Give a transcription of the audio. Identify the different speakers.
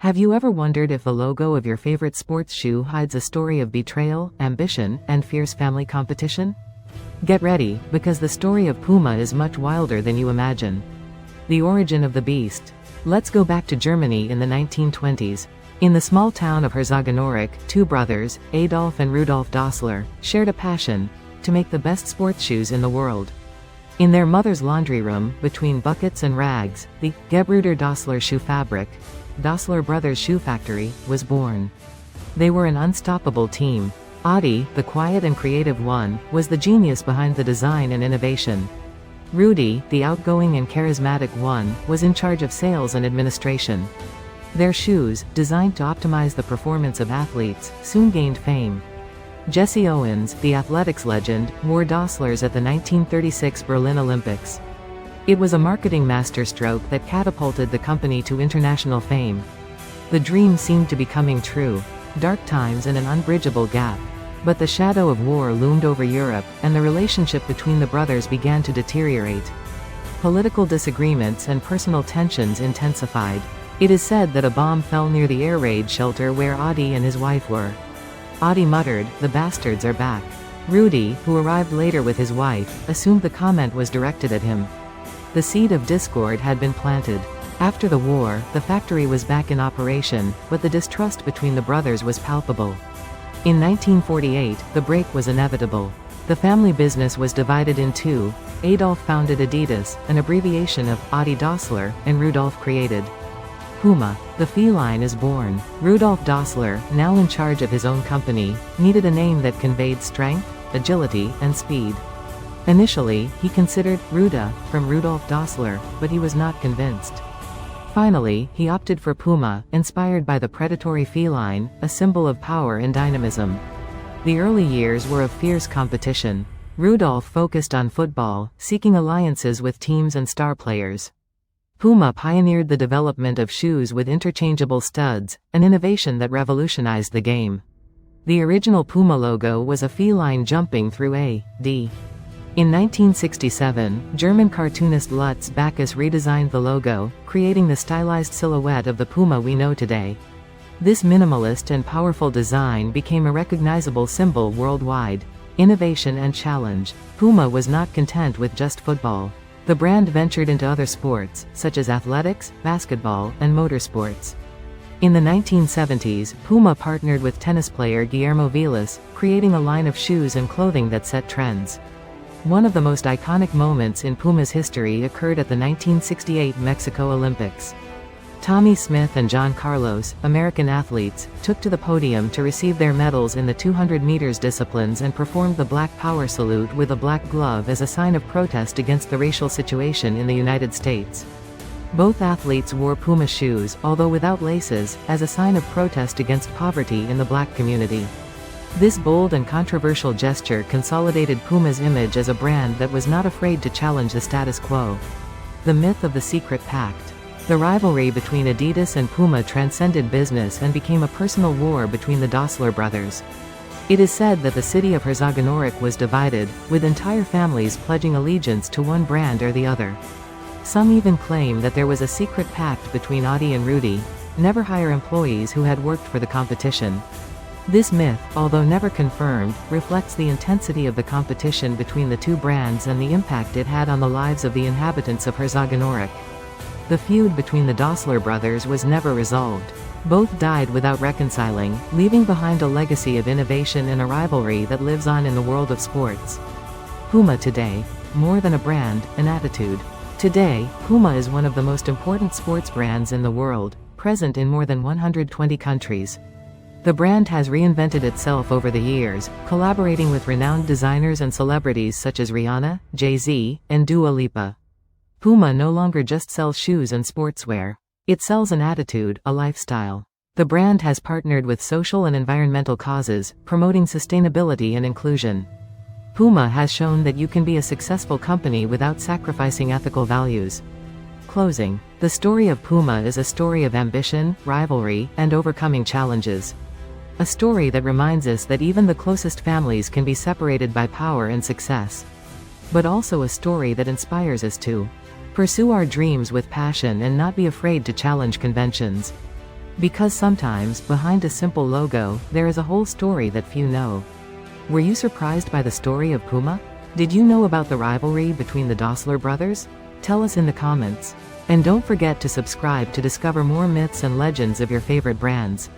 Speaker 1: Have you ever wondered if the logo of your favorite sports shoe hides a story of betrayal, ambition, and fierce family competition? Get ready, because the story of Puma is much wilder than you imagine. The origin of the beast. Let's go back to Germany in the 1920s. In the small town of Herzogenaurach, two brothers, Adolf and Rudolf Dassler, shared a passion to make the best sports shoes in the world. In their mother's laundry room, between buckets and rags, the Gebruder Dassler Shoe Fabric, Dassler Brothers Shoe Factory, was born. They were an unstoppable team. Adi, the quiet and creative one, was the genius behind the design and innovation. Rudi, the outgoing and charismatic one, was in charge of sales and administration. Their shoes, designed to optimize the performance of athletes, soon gained fame. Jesse Owens, the athletics legend, wore Dasslers at the 1936 Berlin Olympics. It was a marketing masterstroke that catapulted the company to international fame. The dream seemed to be coming true. Dark times and an unbridgeable gap. But the shadow of war loomed over Europe, and the relationship between the brothers began to deteriorate. Political disagreements and personal tensions intensified. It is said that a bomb fell near the air raid shelter where Adi and his wife were. Adi muttered, "The bastards are back." Rudi, who arrived later with his wife, assumed the comment was directed at him. The seed of discord had been planted. After the war, the factory was back in operation, but the distrust between the brothers was palpable. In 1948, the break was inevitable. The family business was divided in two. Adolf founded Adidas, an abbreviation of Adi Dassler, and Rudolf created Puma. The feline is born. Rudolf Dassler, now in charge of his own company, needed a name that conveyed strength, agility, and speed. Initially, he considered Ruda, from Rudolf Dassler, but he was not convinced. Finally, he opted for Puma, inspired by the predatory feline, a symbol of power and dynamism. The early years were of fierce competition. Rudolf focused on football, seeking alliances with teams and star players. Puma pioneered the development of shoes with interchangeable studs, an innovation that revolutionized the game. The original Puma logo was a feline jumping through a D. In 1967, German cartoonist Lutz Backus redesigned the logo, creating the stylized silhouette of the Puma we know today. This minimalist and powerful design became a recognizable symbol worldwide. Innovation and challenge. Puma was not content with just football. The brand ventured into other sports, such as athletics, basketball, and motorsports. In the 1970s, Puma partnered with tennis player Guillermo Vilas, creating a line of shoes and clothing that set trends. One of the most iconic moments in Puma's history occurred at the 1968 Mexico Olympics. Tommy Smith and John Carlos, American athletes, took to the podium to receive their medals in the 200 meters disciplines and performed the Black Power salute with a black glove as a sign of protest against the racial situation in the United States. Both athletes wore Puma shoes, although without laces, as a sign of protest against poverty in the black community. This bold and controversial gesture consolidated Puma's image as a brand that was not afraid to challenge the status quo. The myth of the secret pact. The rivalry between Adidas and Puma transcended business and became a personal war between the Dassler brothers. It is said that the city of Herzogenaurach was divided, with entire families pledging allegiance to one brand or the other. Some even claim that there was a secret pact between Adi and Rudi: never hire employees who had worked for the competition. This myth, although never confirmed, reflects the intensity of the competition between the two brands and the impact it had on the lives of the inhabitants of Herzogenaurach. The feud between the Dassler brothers was never resolved. Both died without reconciling, leaving behind a legacy of innovation and a rivalry that lives on in the world of sports. Puma today. More than a brand, an attitude. Today, Puma is one of the most important sports brands in the world, present in more than 120 countries. The brand has reinvented itself over the years, collaborating with renowned designers and celebrities such as Rihanna, Jay-Z, and Dua Lipa. Puma no longer just sells shoes and sportswear. It sells an attitude, a lifestyle. The brand has partnered with social and environmental causes, promoting sustainability and inclusion. Puma has shown that you can be a successful company without sacrificing ethical values. Closing. The story of Puma is a story of ambition, rivalry, and overcoming challenges. A story that reminds us that even the closest families can be separated by power and success. But also a story that inspires us to Pursue our dreams with passion and not be afraid to challenge conventions. Because sometimes, behind a simple logo, there is a whole story that few know. Were you surprised by the story of Puma? Did you know about the rivalry between the Dassler brothers? Tell us in the comments. And don't forget to subscribe to discover more myths and legends of your favorite brands.